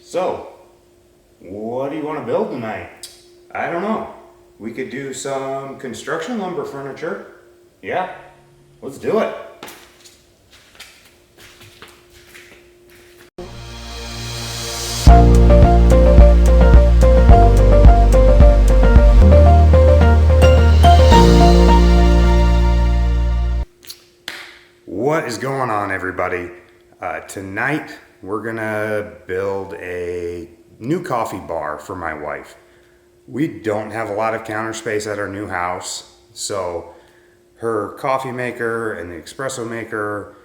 So, what do you want to build tonight? I don't know. We could do some construction lumber furniture. Yeah, let's do it. What is going on, everybody? Tonight we're gonna build a new coffee bar for my wife. We don't have a lot of counter space at our new house, so her coffee maker and the espresso maker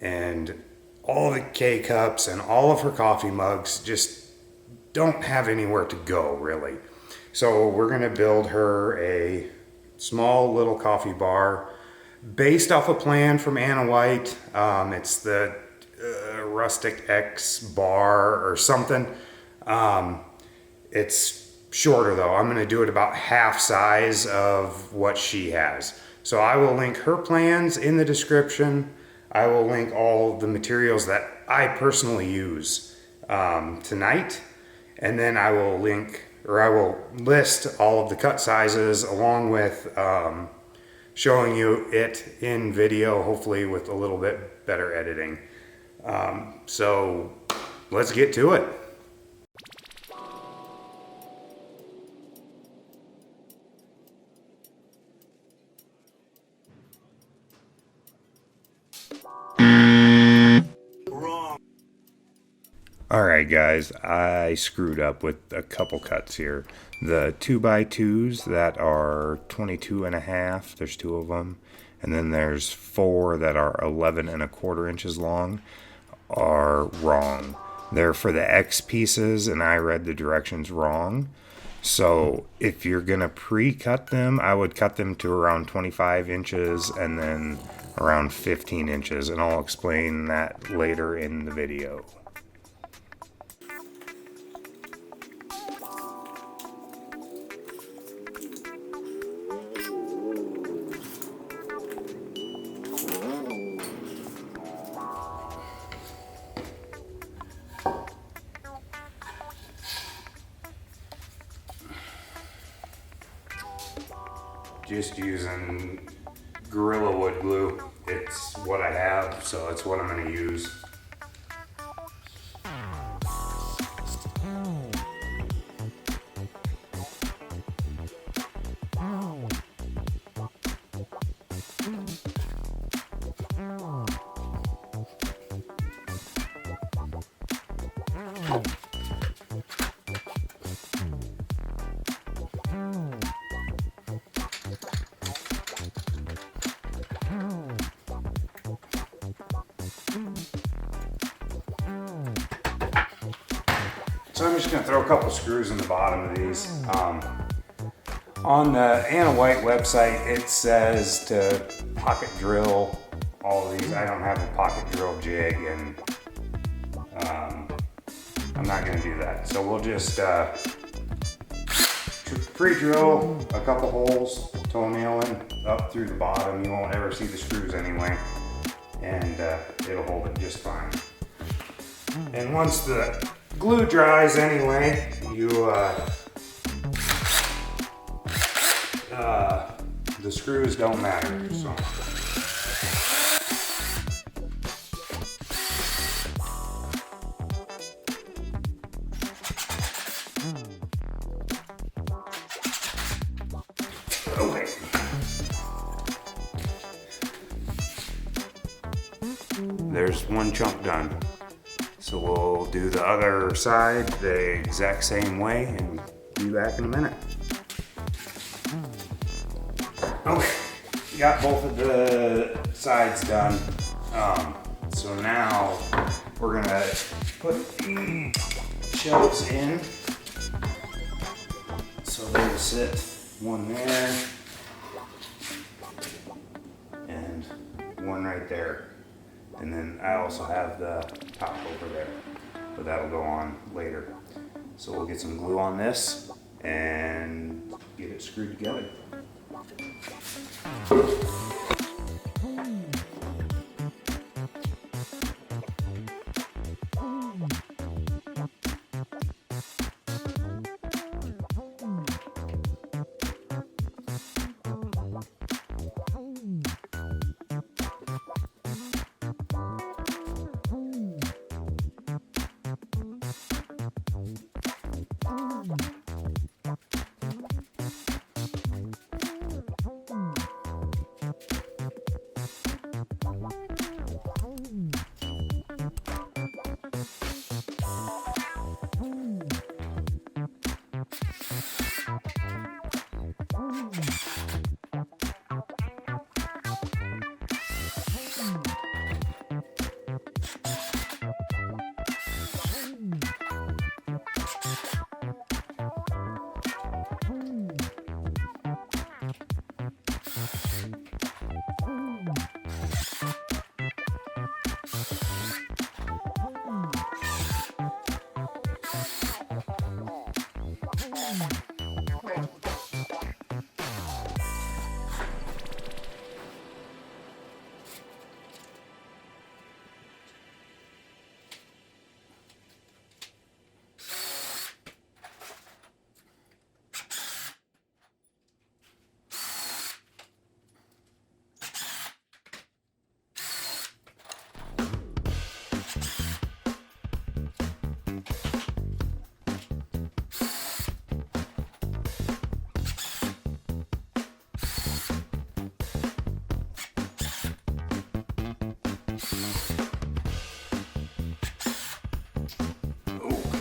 and all the K-cups and all of her coffee mugs just don't have anywhere to go, really. So we're gonna build her a small little coffee bar based off a plan from Anna White. It's the Rustic X bar or something. It's shorter though. I'm gonna do it about half size of what she has. So I will link her plans in the description. I will link all the materials that I personally use tonight. And then I will list all of the cut sizes along with showing you it in video, hopefully with a little bit better editing. So let's get to it. Alright guys, I screwed up with a couple cuts here. The 2x2s that are 22.5, there's two of them, and then there's 4 that are 11.25 inches long, are wrong. They're for the X pieces and I read the directions wrong. So if you're gonna pre-cut them, I would cut them to around 25 inches and then around 15 inches, and I'll explain that later in the video. Just using Gorilla Wood glue. It's what I have, so it's what I'm going to use. So I'm just going to throw a couple screws in the bottom of these. On the Anna White website, it says to pocket drill all of these. I don't have a pocket drill jig, and I'm not going to do that. So we'll just pre-drill a couple holes, toenail-in up through the bottom. You won't ever see the screws anyway, and it'll hold it just fine. And once the glue dries anyway, the screws don't matter, so. Okay. There's one chunk done. So we'll do the other side the exact same way and be back in a minute. Okay, got both of the sides done. So now we're gonna put the shelves in. So they'll sit one there and one right there. And then I also have the top over there, but that'll go on later. So we'll get some glue on this and get it screwed together.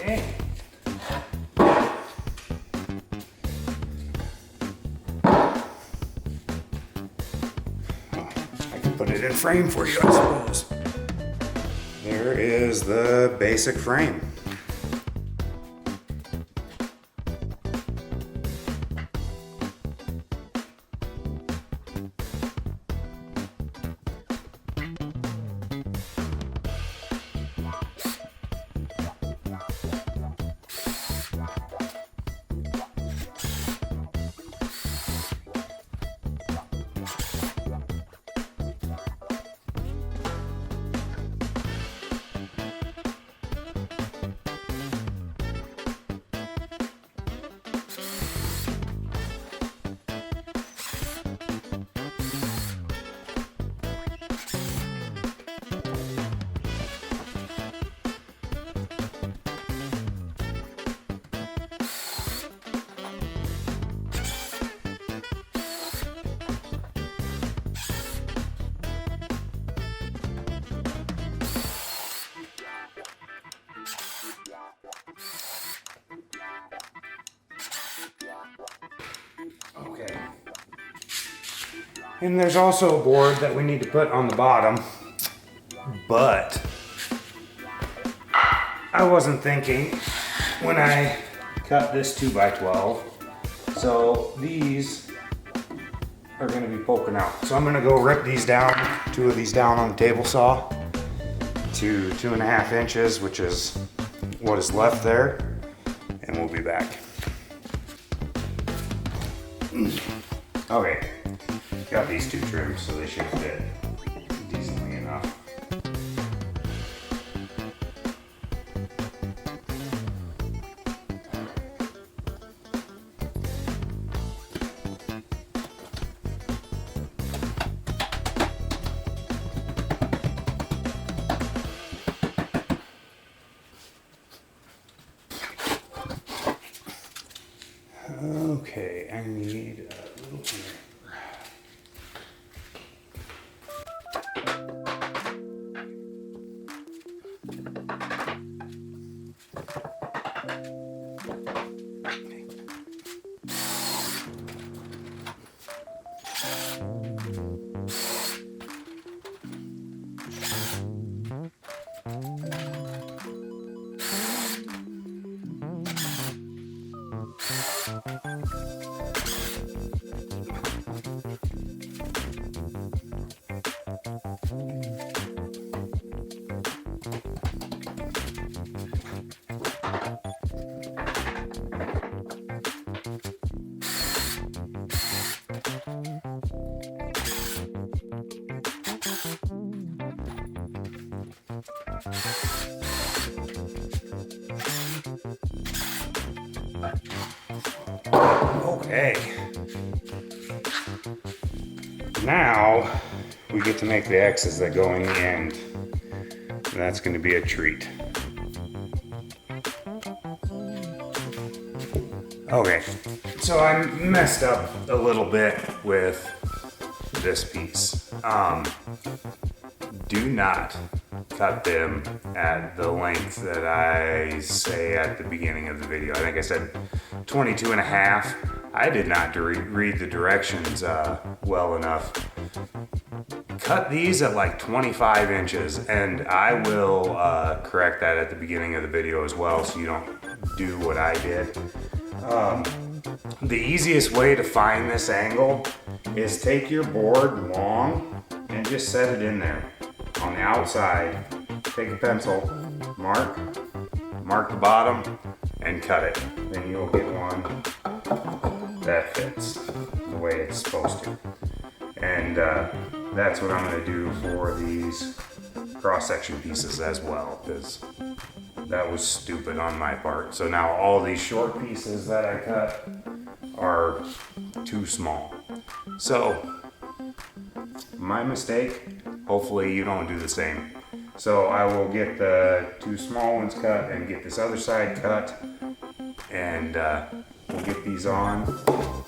Okay. I can put it in frame for you, I suppose. There is the basic frame. Okay. And there's also a board that we need to put on the bottom, but I wasn't thinking when I cut this 2x12, so these are going to be poking out. So I'm going to go rip these down, 2 of these down on the table saw to 2.5 inches, which is what is left there, and we'll be back. Okay, got these 2 trims, so they should fit decently enough. Okay, I need a little here. Okay. Now we get to make the X's that go in the end. And that's going to be a treat. Okay, so I messed up a little bit with this piece. Do not cut them at the length that I say at the beginning of the video. I think I said 22.5. I did not read the directions well enough. Cut these at like 25 inches, and I will correct that at the beginning of the video as well, so you don't do what I did. The easiest way to find this angle is take your board long and just set it in there. On the outside, take a pencil, mark the bottom, and cut it. Then you'll get one that fits the way it's supposed to. And that's what I'm going to do for these cross-section pieces as well, because that was stupid on my part. So now all these short pieces that I cut are too small. So, my mistake. Hopefully you don't do the same. So I will get the 2 small ones cut and get this other side cut, and we'll get these on,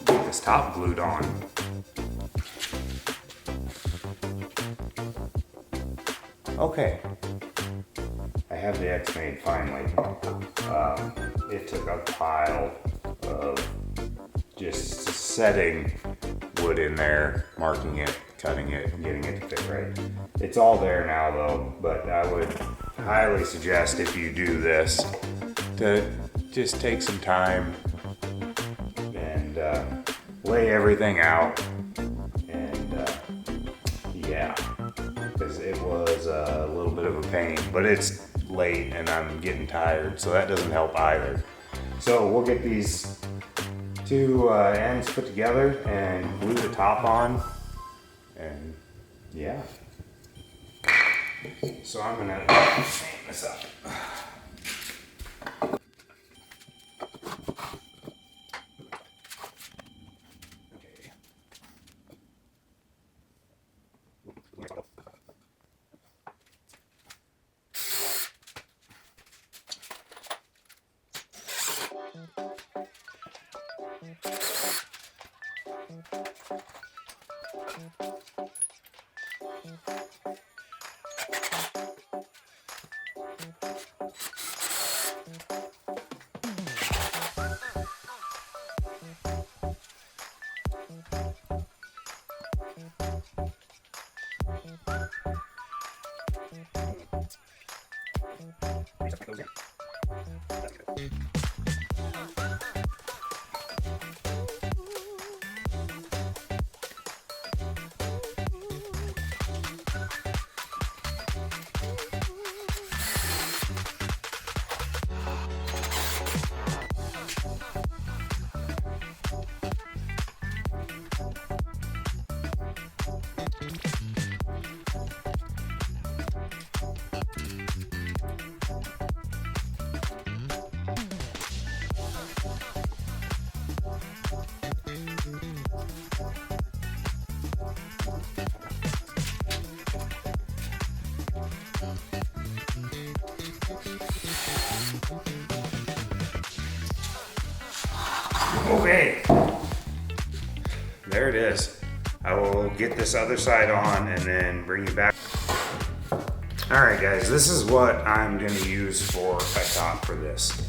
get this top glued on. Okay, I have the X made finally. It took a pile of just setting wood in there, marking it, cutting it, and getting it to fit right. It's all there now though, but I would highly suggest if you do this to just take some time and lay everything out. And yeah, because it was a little bit of a pain, but it's late and I'm getting tired, so that doesn't help either. So we'll get these two ends put together and glue the top on, and yeah. So I'm gonna clean this up. Okay, there it is. I will get this other side on and then bring you back. All right guys, this is what I'm gonna use for a top for this.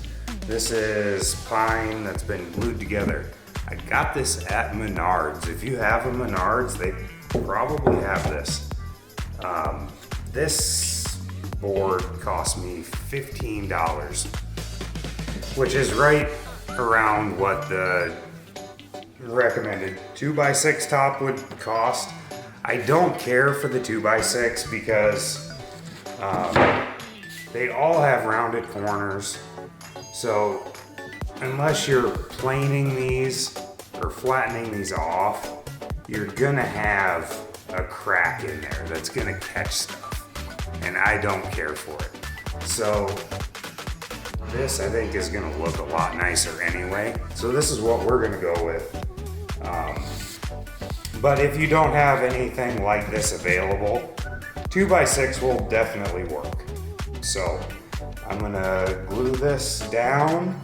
This is pine that's been glued together. I got this at Menards. If you have a Menards, they probably have this. This board cost me $15, which is right around what the recommended 2x6 top would cost. I don't care for the 2x6 because they all have rounded corners. So unless you're planing these or flattening these off, you're gonna have a crack in there that's gonna catch stuff. And I don't care for it. So this I think is gonna look a lot nicer anyway. So this is what we're gonna go with. But if you don't have anything like this available, 2x6 will definitely work. So I'm gonna glue this down.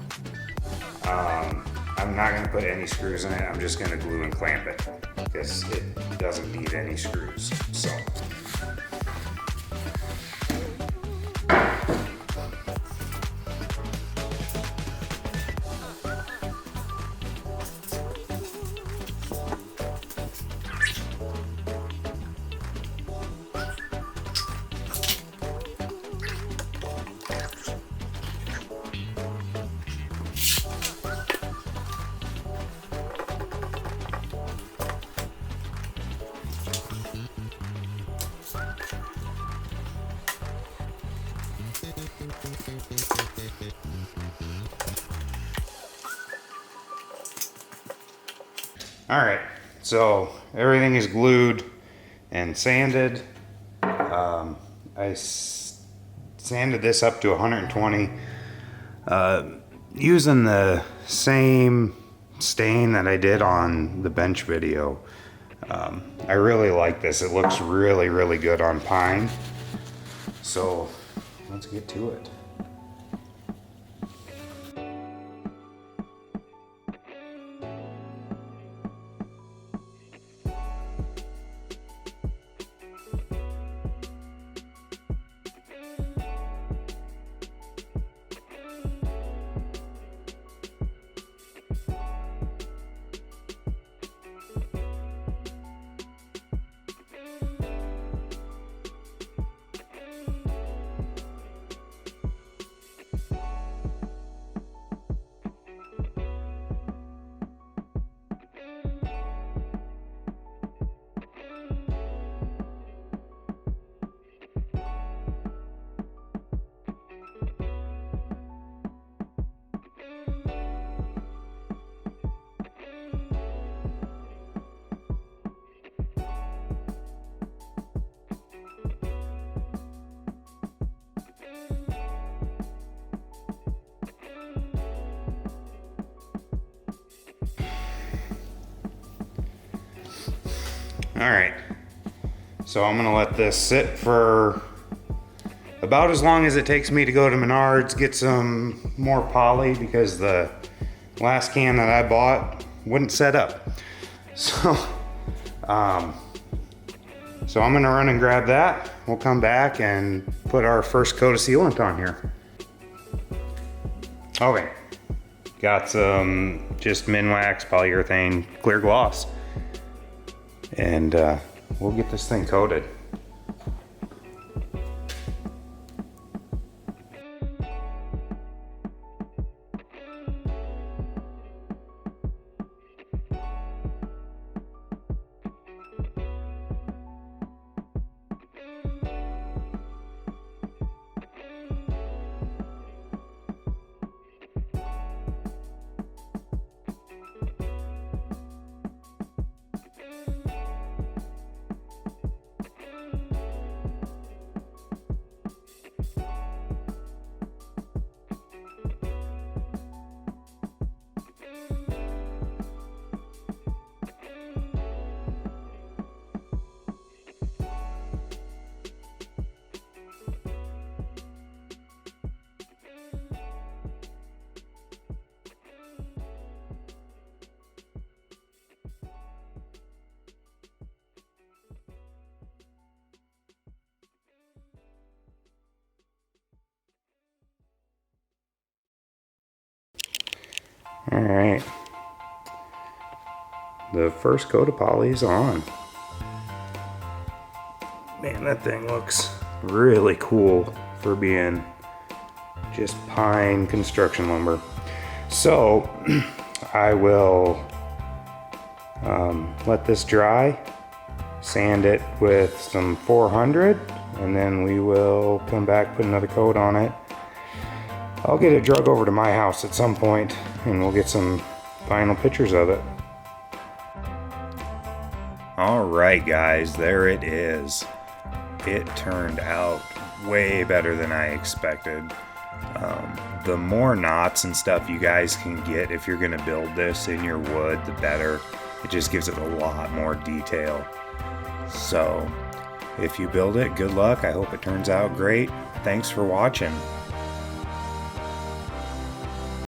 I'm not gonna put any screws in it. I'm just gonna glue and clamp it because it doesn't need any screws. So. All right, so everything is glued and sanded. I sanded this up to 120 using the same stain that I did on the bench video. I really like this. It looks really, really good on pine. So let's get to it. All right, so I'm gonna let this sit for about as long as it takes me to go to Menards, get some more poly, because the last can that I bought wouldn't set up. So, so I'm gonna run and grab that. We'll come back and put our first coat of sealant on here. Okay, got some just Minwax polyurethane clear gloss. And we'll get this thing coated. All right, the first coat of poly is on. Man, that thing looks really cool for being just pine construction lumber. So I will let this dry, sand it with some 400, and then we will come back, put another coat on it. I'll get it drug over to my house at some point and we'll get some final pictures of it. All right, guys, there it is. It turned out way better than I expected. The more knots and stuff you guys can get if you're gonna build this in your wood, the better. It just gives it a lot more detail. So if you build it, good luck. I hope it turns out great. Thanks for watching.